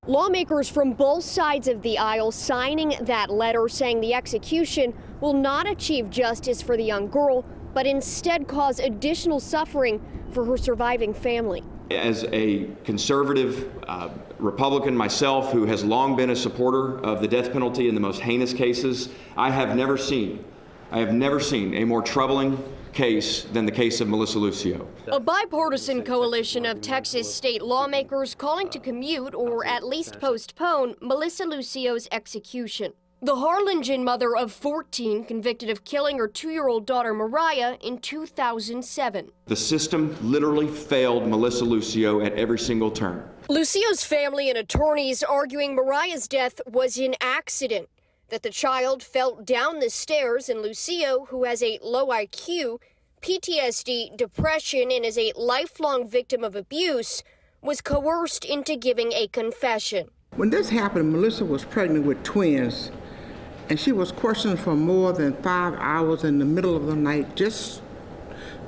Lawmakers from both sides of the aisle signing that letter saying the execution will not achieve justice for the young girl, but instead cause additional suffering for her surviving family. As a conservative Republican myself, who has long been a supporter of the death penalty in the most heinous cases, I have never seen a more troubling case than the case of Melissa Lucio. A bipartisan coalition of Texas state lawmakers calling to commute or at least postpone Melissa Lucio's execution. The Harlingen mother of 14 convicted of killing her 2-year-old daughter Mariah in 2007. The system literally failed Melissa Lucio at every single turn. Lucio's family and attorneys arguing Mariah's death was an accident, that the child fell down the stairs and Lucio, who has a low IQ, PTSD, depression, and is a lifelong victim of abuse, was coerced into giving a confession. When this happened, Melissa was pregnant with twins, and she was questioned for more than 5 hours in the middle of the night, just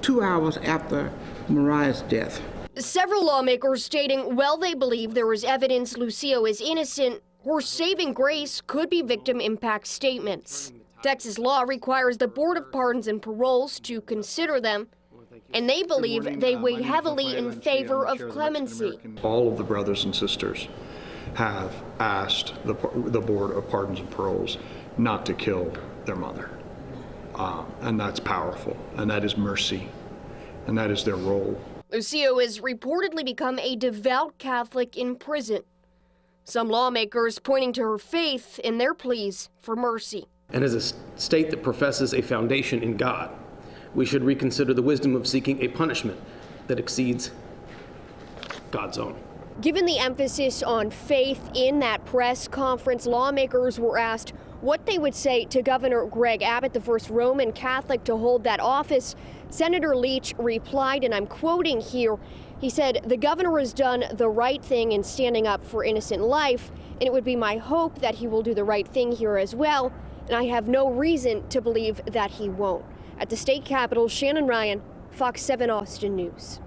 2 hours after Mariah's death. Several lawmakers stating, well, they believe there is evidence Lucio is innocent, her saving grace could be victim impact statements. Texas law requires the Board of Pardons and Paroles to consider them, and they believe they weigh heavily in favor of clemency. All of the brothers and sisters have asked the Board of Pardons and Paroles not to kill their mother. And that's powerful, and that is mercy, and that is their role. Lucio has reportedly become a devout Catholic in prison. Some lawmakers pointing to her faith in their pleas for mercy. And as a state that professes a foundation in God, we should reconsider the wisdom of seeking a punishment that exceeds God's own. Given the emphasis on faith in that press conference, lawmakers were asked what they would say to Governor Greg Abbott, the first Roman Catholic to hold that office. Senator Leach replied, and I'm quoting here, he said, "The governor has done the right thing in standing up for innocent life, and it would be my hope that he will do the right thing here as well, and I have no reason to believe that he won't." At the state capitol, Shannon Ryan, Fox 7 Austin News.